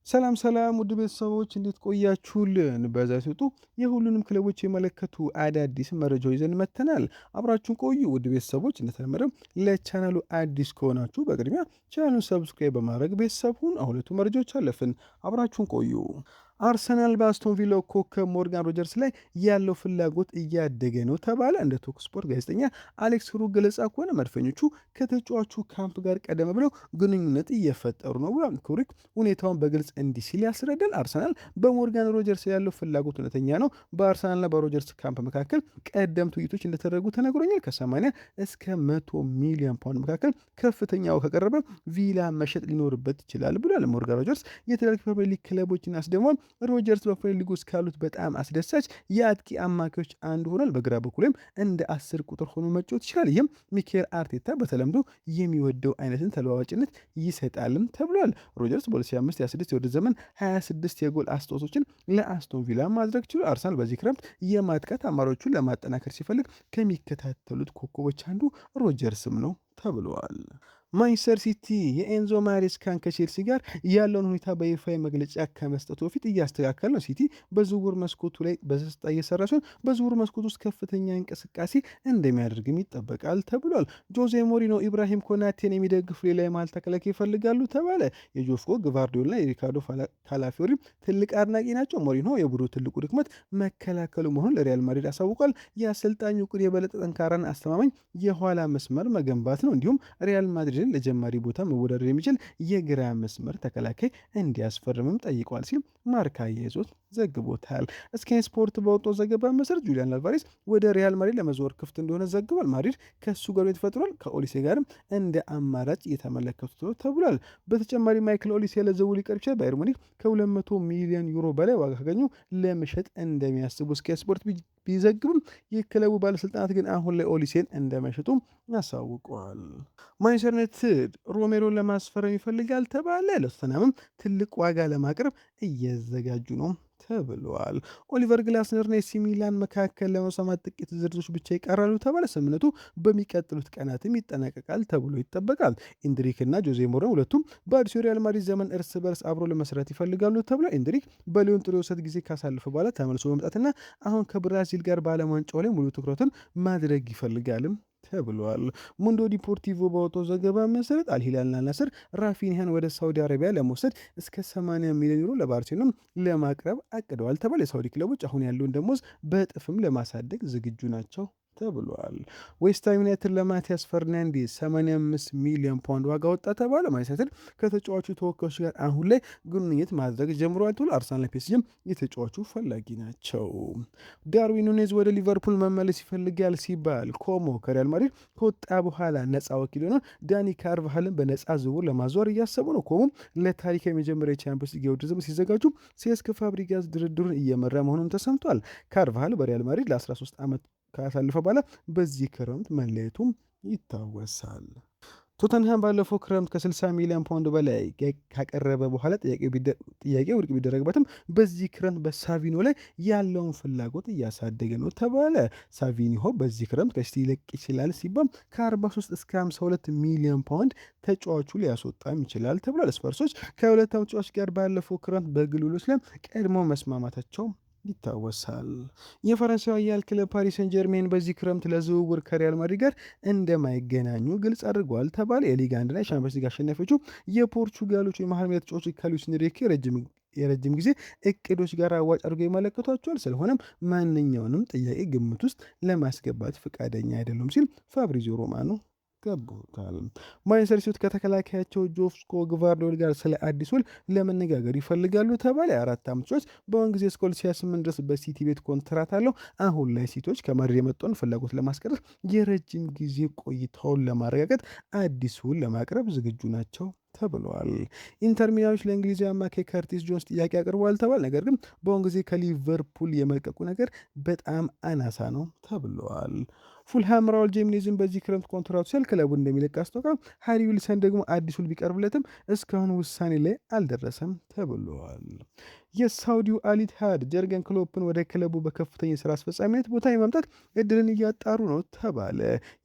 ሰላም ሰላም ውድ ቤተሰቦች እንዴት ቆያችሁልን? በዛሬው ሲወጡ የሁሉንም ክለቦች የመለከቱ አዳዲስ መረጃዎች ይዘን መጥተናል። አብራችሁን ቆዩ ውድ ቤተሰቦች። እንደተለመደው ለቻናሉ አዲስ ከሆናችሁ በቅድሚያ ቻናሉን ሰብስክራይብ በማድረግ ቤተሰብ ሁኑ። አሁን ሁለቱ መረጃዎች አለፍን። አብራችሁን ቆዩ። አርሰናል በአስቶን ቪላው ኮከብ ሞርጋን ሮጀርስ ላይ ያለው ፍላጎት እያደገ ነው ተባለ። እንደ ቶክ ስፖርት ጋዜጠኛ አሌክስ ሩግ ገለጻ ከሆነ መድፈኞቹ ከተጫዋቹ ካምፕ ጋር ቀደም ብለው ግንኙነት እየፈጠሩ ነው ብሏል። ኩሪክ ሁኔታውን በግልጽ እንዲህ ሲል ያስረዳል። አርሰናል በሞርጋን ሮጀርስ ያለው ፍላጎት እውነተኛ ነው። በአርሰናልና በሮጀርስ ካምፕ መካከል ቀደምት ውይይቶች እንደተደረጉ ተነግሮኛል። ከ80 እስከ 100 ሚሊዮን ፓውንድ መካከል ከፍተኛው ከቀረበ ቪላ መሸጥ ሊኖርበት ይችላል ብሏል። ሞርጋን ሮጀርስ የተለያዩ ፕሪሚየር ሊግ ክለቦችን አስደምሟል። ሮጀርስ በፕሪሚየር ሊግ ውስጥ ካሉት በጣም አስደሳች የአጥቂ አማካዮች አንዱ ሆኗል። በግራ በኩልም እንደ 10 ቁጥር ሆኖ መጫወት ይችላል። ይህም ሚኬል አርቴታ በተለምዶ የሚወደው አይነትን ተለዋዋጭነት ይሰጣልም ተብሏል። ሮጀርስ በ2025/26 የውድድር ዘመን 26 የጎል አስተዋጽኦችን ለአስቶን ቪላ ማድረግ ችሏል። አርሰናል በዚህ ክረምት የማጥቃት አማራጮቹን ለማጠናከር ሲፈልግ ከሚከታተሉት ኮከቦች አንዱ ሮጀርስም ነው ተብሏል። ማንቸስተር ሲቲ የኤንዞ ማሬስካን ከቼልሲ ጋር ያለውን ሁኔታ በይፋ መግለጫ ከመስጠቱ በፊት እያስተካከል ነው። ሲቲ በዝውውር መስኮቱ ላይ በስስጣ እየሰራ ሲሆን በዝውውር መስኮቱ ውስጥ ከፍተኛ እንቅስቃሴ እንደሚያደርግም ይጠበቃል ተብሏል። ጆዜ ሞሪኖ ኢብራሂም ኮናቴን የሚደግፉ ሌላ የመሃል ተከላካይ ይፈልጋሉ ተባለ። የጆፍኮ ግቫርዲዮልና የሪካርዶ ካላፊዮሪ ትልቅ አድናቂ ናቸው። ሞሪኖ የቡድኑ ትልቁ ድክመት መከላከሉ መሆኑን ለሪያል ማድሪድ አሳውቋል። የአሰልጣኙ ዕቅድ የበለጠ ጠንካራና አስተማማኝ የኋላ መስመር መገንባት ነው። እንዲሁም ሪያል ማድሪድ ለጀማሪ ቦታ መወዳደር የሚችል የግራ መስመር ተከላካይ እንዲያስፈርምም ጠይቋል ሲል ማርካ አያይዞት ዘግቦታል። ስካይ ስፖርት በወጣው ዘገባ መሰረት ጁሊያን አልቫሬስ ወደ ሪያል ማድሪድ ለመዘወር ክፍት እንደሆነ ዘግቧል። ማድሪድ ከእሱ ጋር ተፈጥሯል። ከኦሊሴ ጋርም እንደ አማራጭ እየተመለከቱት ነው ተብሏል። በተጨማሪ ማይክል ኦሊሴ ለዝውውር ሊቀርብ ይችላል። ባየር ሙኒክ ከ200 ሚሊዮን ዩሮ በላይ ዋጋ ካገኙ ለመሸጥ እንደሚያስቡ ስካይ ስፖርት ቢዘግብም የክለቡ ባለስልጣናት ግን አሁን ላይ ኦሊሴን እንደመሸጡ አሳውቀዋል። ማንቸስተር ዩናይትድ ሮሜሮን ለማስፈረም ይፈልጋል ተባለ። ለቶተንሃምም ትልቅ ዋጋ ለማቅረብ እየዘጋጁ ነው ተብሏል። ኦሊቨር ግላስነርና ኤሲ ሚላን መካከል ለመስማማት ጥቂት ዝርዝሮች ብቻ ይቀራሉ ተባለ። ስምምነቱ በሚቀጥሉት ቀናትም ይጠናቀቃል ተብሎ ይጠበቃል። ኢንድሪክ እና ጆዜ ሞሪኖ ሁለቱም በአዲሱ ሪያል ማድሪድ ዘመን እርስ በርስ አብሮ ለመስራት ይፈልጋሉ ተብሏል። ኢንድሪክ በሊዮን ጥሩ የውሰት ጊዜ ካሳለፈ በኋላ ተመልሶ መምጣትና አሁን ከብራዚል ጋር በዓለም ዋንጫው ላይ ሙሉ ትኩረትን ማድረግ ይፈልጋልም ተብሏል። ሙንዶ ዲፖርቲቮ ባወጣው ዘገባ መሰረት አልሂላልና ናስር ራፊኒያን ወደ ሳውዲ አረቢያ ለመውሰድ እስከ 80 ሚሊዮን ዩሮ ለባርሴሎና ለማቅረብ አቅደዋል ተባለ። የሳውዲ ክለቦች አሁን ያለውን ደሞዝ በእጥፍም ለማሳደግ ዝግጁ ናቸው ተብሏል። ዌስትሃም ዩናይትድ ለማቲያስ ፈርናንዴዝ 85 ሚሊዮን ፓውንድ ዋጋ ወጣ ተባለ። ማንቸስተር ዩናይትድ ከተጫዋቹ ተወካዮች ጋር አሁን ላይ ግንኙነት ማድረግ ጀምሯል ተብሏል። አርሰናል ፒኤስጂም የተጫዋቹ ፈላጊ ናቸው። ዳርዊን ኑኔዝ ወደ ሊቨርፑል መመለስ ይፈልጋል ሲባል ኮሞ ከሪያል ማድሪድ ከወጣ በኋላ ነፃ ወኪል ሆነ ዳኒ ካርቫሃልን በነፃ ዝውውር ለማዘዋወር እያሰቡ ነው። ኮሞ ለታሪክ የመጀመሪያ የቻምፒዮንስ ሊግ የውድድር ዘመን ሲዘጋጁ ሴስክ ፋብሪጋስ ድርድሩን እየመራ መሆኑን ተሰምቷል። ካርቫሃል በሪያል ማድሪድ ለ13 ዓመት ካሳለፈ በኋላ በዚህ ክረምት መለየቱም ይታወሳል። ቶተንሃም ባለፈው ክረምት ከ60 ሚሊዮን ፓውንድ በላይ ካቀረበ በኋላ ጥያቄ ውድቅ ቢደረግበትም በዚህ ክረምት በሳቪኒሆ ላይ ያለውን ፍላጎት እያሳደገ ነው ተባለ። ሳቪኒሆ በዚህ ክረምት ከሲቲ ሊለቅ ይችላል ሲባል ከ43 እስከ 52 ሚሊዮን ፓውንድ ተጫዋቹ ሊያስወጣም ይችላል ተብሏል። ስፐርሶች ከሁለት ተጫዋች ጋር ባለፈው ክረምት በግልሎች ላይ ቀድሞ መስማማታቸው ይታወሳል። የፈረንሳዊ ኃያል ክለብ ፓሪስ ሰን ጀርሜን በዚህ ክረምት ለዝውውር ከሪያል ማድሪድ ጋር እንደማይገናኙ ግልጽ አድርገዋል ተባለ። የሊግ አንድና የሻምፒዮንስ ሊግ አሸናፊዎቹ የፖርቹጋሎቹ የመሃል ሜዳ ተጫዋች ከሉዊስ ኤንሪኬ የረጅም ጊዜ እቅዶች ጋር አዋጭ አድርገው ይመለከቷቸዋል። ስለሆነም ማንኛውንም ጥያቄ ግምት ውስጥ ለማስገባት ፈቃደኛ አይደሉም ሲል ፋብሪዚዮ ሮማኖ ገቡታል። ማንቸስተር ሲቲ ከተከላካያቸው ጆስኮ ግቫርዲዮል ጋር ስለ አዲስ ውል ለመነጋገር ይፈልጋሉ ተባለ። የአራት ዓመት ተጫዋች በአሁን ጊዜ እስከ 2028 ድረስ በሲቲ ቤት ኮንትራት አለው። አሁን ላይ ሲቲዎች ከማድሪድ የመጣውን ፍላጎት ለማስቀረት የረጅም ጊዜ ቆይታውን ለማረጋገጥ አዲስ ውል ለማቅረብ ዝግጁ ናቸው ተብለዋል። ኢንተር ሚላኖች ለእንግሊዛዊ አማካይ ከርቲስ ጆንስ ጥያቄ አቅርበዋል ተባል። ነገር ግን በአሁን ጊዜ ከሊቨርፑል የመልቀቁ ነገር በጣም አናሳ ነው ተብለዋል። ፉልሃም ራውል ጄሚኔዝን በዚህ ክረምት ኮንትራቱ ሲያልቅ ክለቡን እንደሚለቅ አስታውቋል። ሃሪ ዊልሰን ደግሞ አዲስ ውል ቢቀርብለትም እስካሁን ውሳኔ ላይ አልደረሰም ተብሏል። የሳውዲው አል-ኢትሃድ ጀርገን ክሎፕን ወደ ክለቡ በከፍተኛ የስራ አስፈጻሚነት ቦታ የማምጣት እድልን እያጣሩ ነው ተባለ።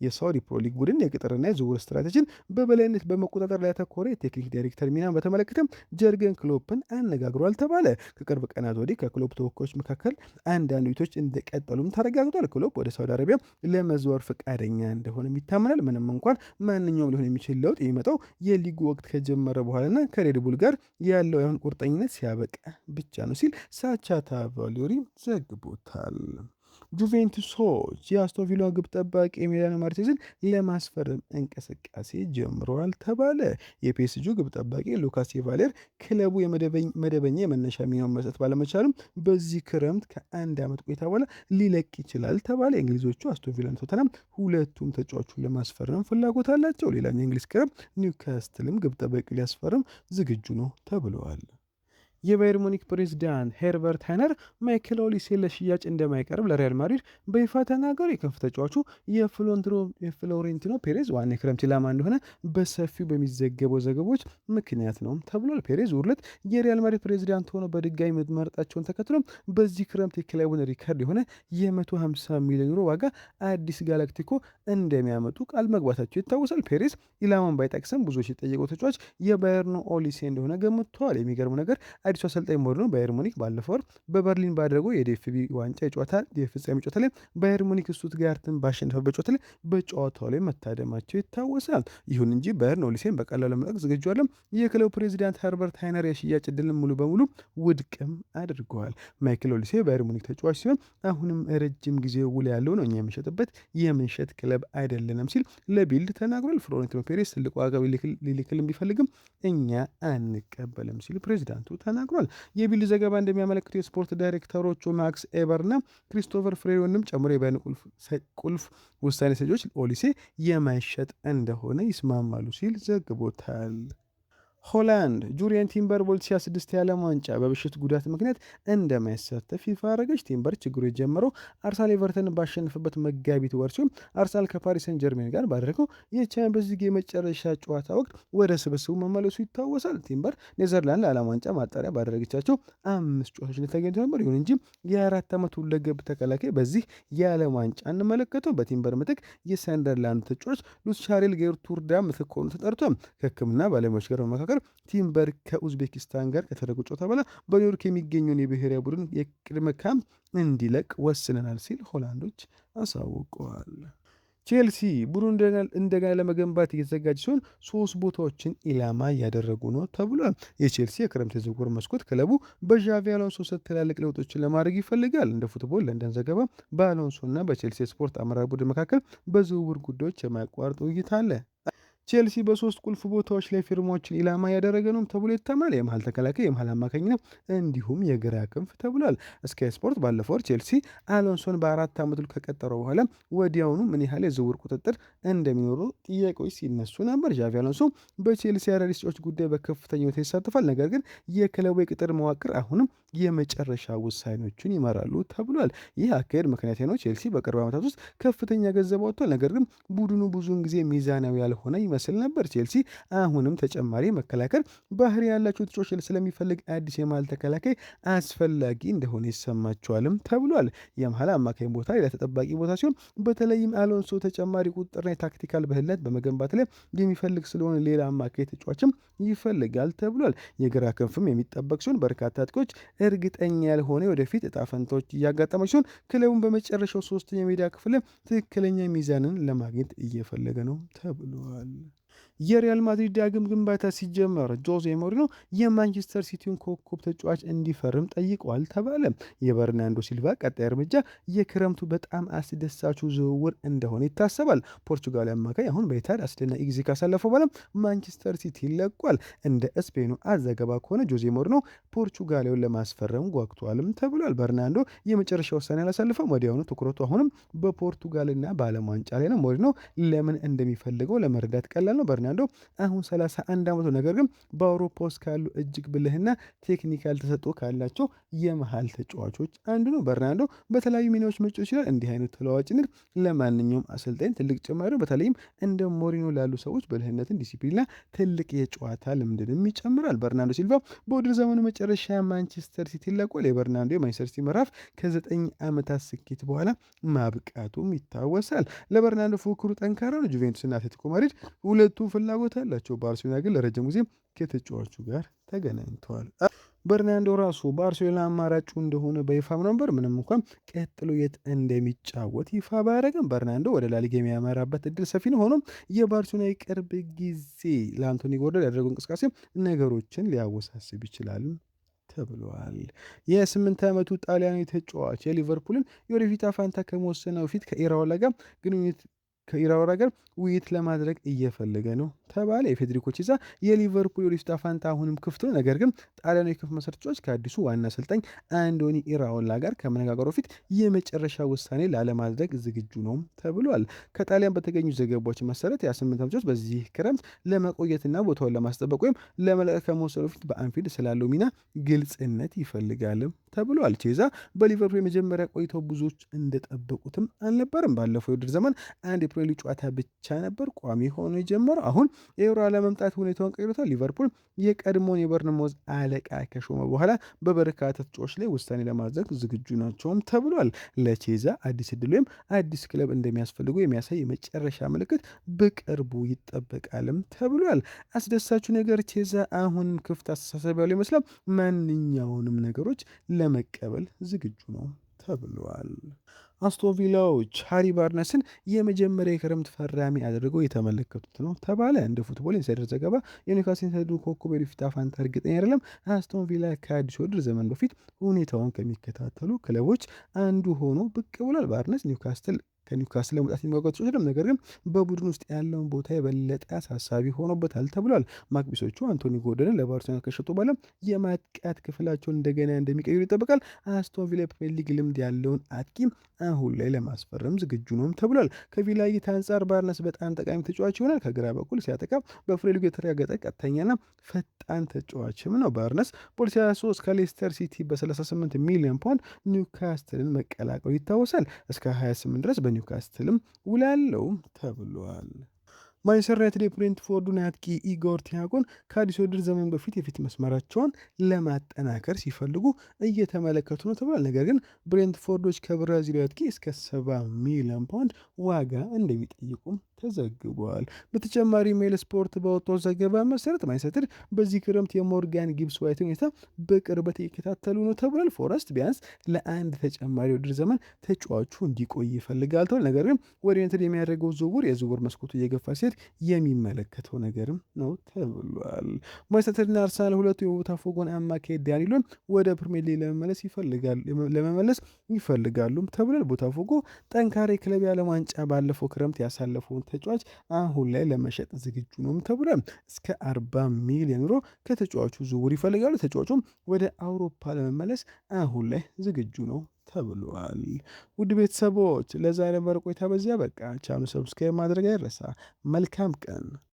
የሳውዲ ፕሮሊግ ቡድን የቅጥርና የዝውውር ስትራቴጂን በበላይነት በመቆጣጠር ላይ ያተኮረ የቴክኒክ ዳይሬክተር ሚናን በተመለከተም ጀርገን ክሎፕን አነጋግሯል ተባለ። ከቅርብ ቀናት ወዲህ ከክሎፕ ተወካዮች መካከል አንዳንድ ቤቶች እንደቀጠሉም ተረጋግጧል። ክሎፕ ወደ ሳውዲ አረቢያ ለመዘወር ፈቃደኛ እንደሆነ ይታመናል። ምንም እንኳን ማንኛውም ሊሆን የሚችል ለውጥ የሚመጣው የሊጉ ወቅት ከጀመረ በኋላና ከሬድቡል ጋር ያለው ያሁን ቁርጠኝነት ሲያበቃ ብቻ ነው ሲል ሳቻታ ቫሊዮሪ ዘግቦታል። ጁቬንቱሶች የአስቶን ቪላ ግብ ጠባቂ ኤሚሊያኖ ማርቴዝን ለማስፈረም እንቅስቃሴ ጀምረዋል ተባለ። የፒኤስጂ ግብ ጠባቂ ሉካስ ቫሌር ክለቡ መደበኛ የመነሻ ሚናውን መስጠት ባለመቻሉም በዚህ ክረምት ከ1 ዓመት ቆይታ በኋላ ሊለቅ ይችላል ተባለ። እንግሊዞቹ አስቶን ቪላና ቶተንሃም ሁለቱም ተጫዋቹን ለማስፈረም ፍላጎት አላቸው። ሌላኛው የእንግሊዝ ክለብ ኒውካስትልም ግብ ጠባቂ ሊያስፈርም ዝግጁ ነው ተብለዋል። የባየር ሙኒክ ፕሬዝዳንት ሄርበርት ሃይነር ማይክል ኦሊሴ ለሽያጭ እንደማይቀርብ ለሪያል ማድሪድ በይፋ ተናገሩ። የክንፍ ተጫዋቹ የፍሎሬንቲኖ ፔሬዝ ዋና የክረምት ኢላማ እንደሆነ በሰፊው በሚዘገበው ዘገቦች ምክንያት ነው ተብሏል። ፔሬዝ ውርለት የሪያል ማድሪድ ፕሬዝዳንት ሆነው በድጋሚ መመረጣቸውን ተከትሎ በዚህ ክረምት የክለቡን ሪካርድ የሆነ የ150 ሚሊዮን ዩሮ ዋጋ አዲስ ጋላክቲኮ እንደሚያመጡ ቃል መግባታቸው ይታወሳል። ፔሬዝ ኢላማን ባይጠቅስም ብዙዎች የጠየቀው ተጫዋች የባየርኑ ኦሊሴ እንደሆነ ገምተዋል። የሚገርሙ ነገር አዲሱ አሰልጣኝ ሞሪኖ ባየር ሙኒክ ባለፈው ወር በበርሊን ባደረገው የዲኤፍቢ ዋንጫ የፍጻሜ ጨዋታ ላይ ባየር ሙኒክ ስቱትጋርትን ባሸነፈበት ጨዋታ ላይ በጨዋታው ላይ መታደማቸው ይታወሳል። ይሁን እንጂ ባየርን ኦሊሴን በቀላሉ ለመልቀቅ ዝግጁ አይደለም። የክለቡ ፕሬዚዳንት ሄርበርት ሃይነር የሽያጭ ዕድልን ሙሉ በሙሉ ውድቅም አድርገዋል። ማይክል ኦሊሴ ባየር ሙኒክ ተጫዋች ሲሆን አሁንም ረጅም ጊዜ ውል ያለው ነው፣ እኛ የምንሸጥበት የምንሸጥ ክለብ አይደለንም ሲል ለቢልድ ተናግሯል። ፍሎሬንቲኖ ፔሬዝ ትልቅ ዋጋ ሊልክልን ቢፈልግም እኛ አንቀበልም ሲል ፕሬዚዳንቱ ተናግሯል። የቢልድ ዘገባ እንደሚያመለክቱ የስፖርት ዳይሬክተሮቹ ማክስ ኤበርና ክሪስቶፈር ፍሬዮንም ጨምሮ የባየርን ቁልፍ ውሳኔ ሰጪዎች ኦሊሴ የማይሸጥ እንደሆነ ይስማማሉ ሲል ዘግቦታል። ሆላንድ ጁሪየን ቲምበር በ2026 የዓለም ዋንጫ በብሽት ጉዳት ምክንያት እንደማይሳተፍ ይፋ አደረገች። ቲምበር ችግሩ የጀመረው አርሰናል ኤቨርተንን ባሸነፈበት መጋቢት ወር ሲሆን አርሰናል ከፓሪስ ሰን ጀርሜን ጋር ባደረገው የቻምፒየንስ ሊግ የመጨረሻ ጨዋታ ወቅት ወደ ስብስቡ መመለሱ ይታወሳል። ቲምበር ኔዘርላንድ ለዓለም ዋንጫ ማጣሪያ ባደረገቻቸው 5 ጨዋታዎች ላይ ተገኝቶ ነበር። ይሁን እንጂ የ24 ዓመቱ ሁለገብ ተከላካይ በዚህ የዓለም ዋንጫ እንመለከተው። በቲምበር ምትክ የሰንደርላንዱ ተጫዋች ሉቻሬል ጌርቱርዳ ምትክ ሆኖ ተጠርቷል። ከሕክምና ባለሙያዎች ጋር በመካከል ቲምበር ከኡዝቤኪስታን ጋር ከተደረገው ጨዋታ በኋላ በኒውዮርክ የሚገኘውን የብሔራዊ ቡድን የቅድመ ካምፕ እንዲለቅ ወስነናል ሲል ሆላንዶች አሳውቀዋል። ቼልሲ ቡድኑ እንደገና ለመገንባት እየተዘጋጀ ሲሆን 3 ቦታዎችን ኢላማ እያደረጉ ነው ተብሏል። የቼልሲ የክረምት የዝውውር መስኮት ክለቡ በዣቪ አሎንሶ ትላልቅ ለውጦችን ለማድረግ ይፈልጋል። እንደ ፉትቦል ለንደን ዘገባ በአሎንሶ እና በቼልሲ የስፖርት አመራር ቡድን መካከል በዝውውር ጉዳዮች የማያቋርጥ ውይይት አለ። ቼልሲ በ3 ቁልፍ ቦታዎች ላይ ፊርማዎችን ኢላማ ያደረገ ነው ተብሎ ይታመናል። የመሃል ተከላካይ፣ የመሃል አማካኝና እንዲሁም የግራ ክንፍ ተብሏል። ስካይ ስፖርት ባለፈው ወር ቼልሲ አሎንሶን በ4 ዓመቱ ከቀጠረው በኋላ ወዲያውኑ ምን ያህል የዝውውር ቁጥጥር እንደሚኖሩ ጥያቄዎች ሲነሱ ነበር። ዣቪ አሎንሶ በቼልሲ አዳዲስ ተጫዋቾች ጉዳይ በከፍተኛ ሁኔታ ይሳተፋል። ነገር ግን የክለቡ የቅጥር መዋቅር አሁንም የመጨረሻ ውሳኔዎችን ይመራሉ ተብሏል። ይህ አካሄድ ምክንያት ነው ቼልሲ በቅርብ ዓመታት ውስጥ ከፍተኛ ገንዘብ አውጥቷል። ነገር ግን ቡድኑ ብዙውን ጊዜ ሚዛናዊ ያልሆነ ይመስል ነበር። ቼልሲ አሁንም ተጨማሪ መከላከል ባህሪ ያላቸው ተጫዋቾች ስለሚፈልግ አዲስ የመሃል ተከላካይ አስፈላጊ እንደሆነ ይሰማቸዋልም ተብሏል። የመሃል አማካኝ ቦታ ሌላ ተጠባቂ ቦታ ሲሆን በተለይም አሎንሶ ተጨማሪ ቁጥጥርና የታክቲካል ብልህነት በመገንባት ላይ የሚፈልግ ስለሆነ ሌላ አማካኝ ተጫዋችም ይፈልጋል ተብሏል። የግራ ክንፍም የሚጠበቅ ሲሆን በርካታ አጥቂዎች እርግጠኛ ያልሆነ ወደፊት እጣ ፈንታዎች እያጋጠመ ሲሆን ክለቡን በመጨረሻው 3ኛ ሜዳ ክፍል ትክክለኛ ሚዛንን ለማግኘት እየፈለገ ነው ተብሏል። የሪያል ማድሪድ ዳግም ግንባታ ሲጀመር ጆዜ ሞሪኖ የማንቸስተር ሲቲውን ኮከብ ተጫዋች እንዲፈርም ጠይቀዋል ተባለ። የበርናንዶ ሲልቫ ቀጣይ እርምጃ የክረምቱ በጣም አስደሳቹ ዝውውር እንደሆነ ይታሰባል። ፖርቹጋል አማካይ አሁን በኢታድ አስደናቂ ጊዜ ካሳለፈው በኋላ ማንቸስተር ሲቲ ይለቋል። እንደ ስፔኑ አዘገባ ከሆነ ጆዜ ሞሪኖ ፖርቹጋላዊውን ለማስፈረም ጓግቷልም ተብሏል። በርናንዶ የመጨረሻ ውሳኔ አላሳልፈም። ወዲያውኑ ትኩረቱ አሁንም በፖርቱጋልና በዓለም ዋንጫ ላይ ነው። ሞሪኖ ለምን እንደሚፈልገው ለመረዳት ቀላል ነው። በርናንዶ በርናንዶ አሁን 31 ዓመቱ። ነገር ግን በአውሮፓ ውስጥ ካሉ እጅግ ብልህና ቴክኒካል ተሰጥኦ ካላቸው የመሃል ተጫዋቾች አንዱ ነው። በርናንዶ በተለያዩ ሚናዎች መጫወት ይችላል። እንዲህ አይነት ተለዋዋጭነት ለማንኛውም አሰልጣኝ ትልቅ ጭማሪ ነው። በተለይም እንደ ሞሪኖ ላሉ ሰዎች ብልህነትን፣ ዲሲፕሊንና ትልቅ የጨዋታ ልምድንም ይጨምራል። በርናንዶ ሲልቫ በውድድር ዘመኑ መጨረሻ ማንቸስተር ሲቲ ለቋል። የበርናንዶ የማንቸስተር ሲቲ ምዕራፍ ከ9 ዓመታት ስኬት በኋላ ማብቃቱም ይታወሳል። ለበርናንዶ ፉክክሩ ጠንካራ ነው። ጁቬንቱስና አትሌቲኮ ማድሪድ ሁለቱም ፍላጎት አላቸው። ባርሴሎና ግን ለረጅም ጊዜ ከተጫዋቹ ጋር ተገናኝተዋል። በርናንዶ ራሱ ባርሴሎና አማራጩ እንደሆነ በይፋም ነበር። ምንም እንኳን ቀጥሎ የት እንደሚጫወት ይፋ ባያደረግም በርናንዶ ወደ ላሊጋ የሚያመራበት እድል ሰፊ ነው። ሆኖም የባርሴሎና የቅርብ ጊዜ ለአንቶኒ ጎርደን ያደረገው እንቅስቃሴ ነገሮችን ሊያወሳስብ ይችላል ተብሏል። የ8 ዓመቱ ጣሊያናዊ ተጫዋች የሊቨርፑልን የወደፊት ፋንታ ከመወሰኑ በፊት ከኢራኦላ ጋር ውይይት ለማድረግ እየፈለገ ነው ተባለ። የፌዴሪኮ ቺዛ የሊቨርፑል የወደፊት ፋንታ አሁንም ክፍት ነው። ነገር ግን ጣሊያናዊ ክፍ መሰረቶች ከአዲሱ ዋና አሰልጣኝ አንዶኒ ኢራኦላ ጋር ከመነጋገሩ በፊት የመጨረሻ ውሳኔ ላለማድረግ ዝግጁ ነው ተብሏል። ከጣሊያን በተገኙ ዘገባዎች መሰረት የ8 ዓመቶች በዚህ ክረምት ለመቆየትና ቦታውን ለማስጠበቅ ወይም ለመለቀቅ ከመወሰኑ በፊት በአንፊልድ ስላለው ሚና ግልጽነት ይፈልጋልም ተብሏል። ቺዛ በሊቨርፑል የመጀመሪያ ቆይታው ብዙዎች እንደጠበቁትም አልነበርም። ባለፈው የውድድር ዘመን አንድ የፕሪሚየር ሊግ ጨዋታ ብቻ ነበር ቋሚ ሆኖ የጀመረው። አሁን የዩሮ አለመምጣት ሁኔታውን ቀይሮታል። ሊቨርፑል የቀድሞውን የበርንማውዝ አለቃ ከሾመ በኋላ በበርካታ ተጫዋቾች ላይ ውሳኔ ለማድረግ ዝግጁ ናቸውም ተብሏል። ለቺዛ አዲስ እድል ወይም አዲስ ክለብ እንደሚያስፈልገው የሚያሳይ የመጨረሻ ምልክት በቅርቡ ይጠበቃልም ተብሏል። አስደሳቹ ነገር ቺዛ አሁን ክፍት አስተሳሰብ ያለው ይመስላል። ማንኛውንም ነገሮች ለመቀበል ዝግጁ ነው ተብሏል። አስቶን ቪላዎች ሃሪ ባርነስን የመጀመሪያ የክረምት ፈራሚ አድርገው የተመለከቱት ነው ተባለ። እንደ ፉትቦል ኢንሳይደር ዘገባ የኒውካስል ዩናይትድ ኮከብ የወደፊት ፋንታ እርግጠኛ አይደለም። አስቶን ቪላ ከአዲስ ውድድር ዘመን በፊት ሁኔታውን ከሚከታተሉ ክለቦች አንዱ ሆኖ ብቅ ብሏል። ባርነስ ከኒውካስል ለመውጣት የሚጓጓ ተጫዋች፣ ነገር ግን በቡድን ውስጥ ያለውን ቦታ የበለጠ አሳሳቢ ሆኖበታል ተብሏል። ማክቢሶቹ አንቶኒ ጎርደንን ለባርሴሎና ከሸጡ በኋላ የማጥቃት ክፍላቸውን እንደገና እንደሚቀይሩ ይጠበቃል። አስቶን ቪላ የፕሪሚየር ሊግ ልምድ ያለውን አጥቂ አሁን ላይ ለማስፈረም ዝግጁ ነውም ተብሏል። ከቪላ እይታ አንጻር ባርነስ በጣም ጠቃሚ ተጫዋች ይሆናል። ከግራ በኩል ሲያጠቃ በፕሪሚየር ሊግ የተረጋገጠ ቀጥተኛና ፈጣን ተጫዋችም ነው። ባርነስ በ2023 ከሌስተር ሲቲ በ38 ሚሊዮን ፓውንድ ኒውካስትልን መቀላቀሉ ይታወሳል። እስከ 28 ድረስ ኒውካስትልም ውላለው ተብሏል። ማንቸስተር ዩናይትድ የብሬንትፎርዱን አጥቂ ኢጎር ቲያጎን ከአዲስ ውድድር ዘመን በፊት የፊት መስመራቸውን ለማጠናከር ሲፈልጉ እየተመለከቱ ነው ተብሏል። ነገር ግን ብሬንትፎርዶች ከብራዚላዊ አጥቂ እስከ 70 ሚሊዮን ፓውንድ ዋጋ እንደሚጠይቁም ተዘግቧል። በተጨማሪ ሜል ስፖርት በወጣው ዘገባ መሰረት ማንቸስተር በዚህ ክረምት የሞርጋን ጊብስ ዋይትን ሁኔታ በቅርበት እየከታተሉ ነው ተብሏል። ፎረስት ቢያንስ ለአንድ ተጨማሪ ውድድር ዘመን ተጫዋቹ እንዲቆይ ይፈልጋል ተብሏል። ነገር ግን ወደ ዩናይትድ የሚያደርገው የዝውውር መስኮቱ እየገፋ ሲሄድ የሚመለከተው ነገርም ነው ተብሏል። ማንቸስተርና አርሰናል ሁለቱ የቦታፎጎን አማካይ ዳኒሎን ወደ ፕሪሚየር ሊግ ለመመለስ ይፈልጋሉም ተብሏል። ቦታፎጎ ጠንካራ የክለብ የዓለም ዋንጫ ባለፈው ክረምት ያሳለፈውን ተጫዋች አሁን ላይ ለመሸጥ ዝግጁ ነው ተብሏል። እስከ 40 ሚሊዮን ዩሮ ከተጫዋቹ ዝውውር ይፈልጋሉ። ተጫዋቹም ወደ አውሮፓ ለመመለስ አሁን ላይ ዝግጁ ነው ተብሏል። ውድ ቤተሰቦች ለዛሬ የነበረ ቆይታ በዚያ በቃ። ቻናሉን ሰብስክራይብ ማድረግ አይረሳ። መልካም ቀን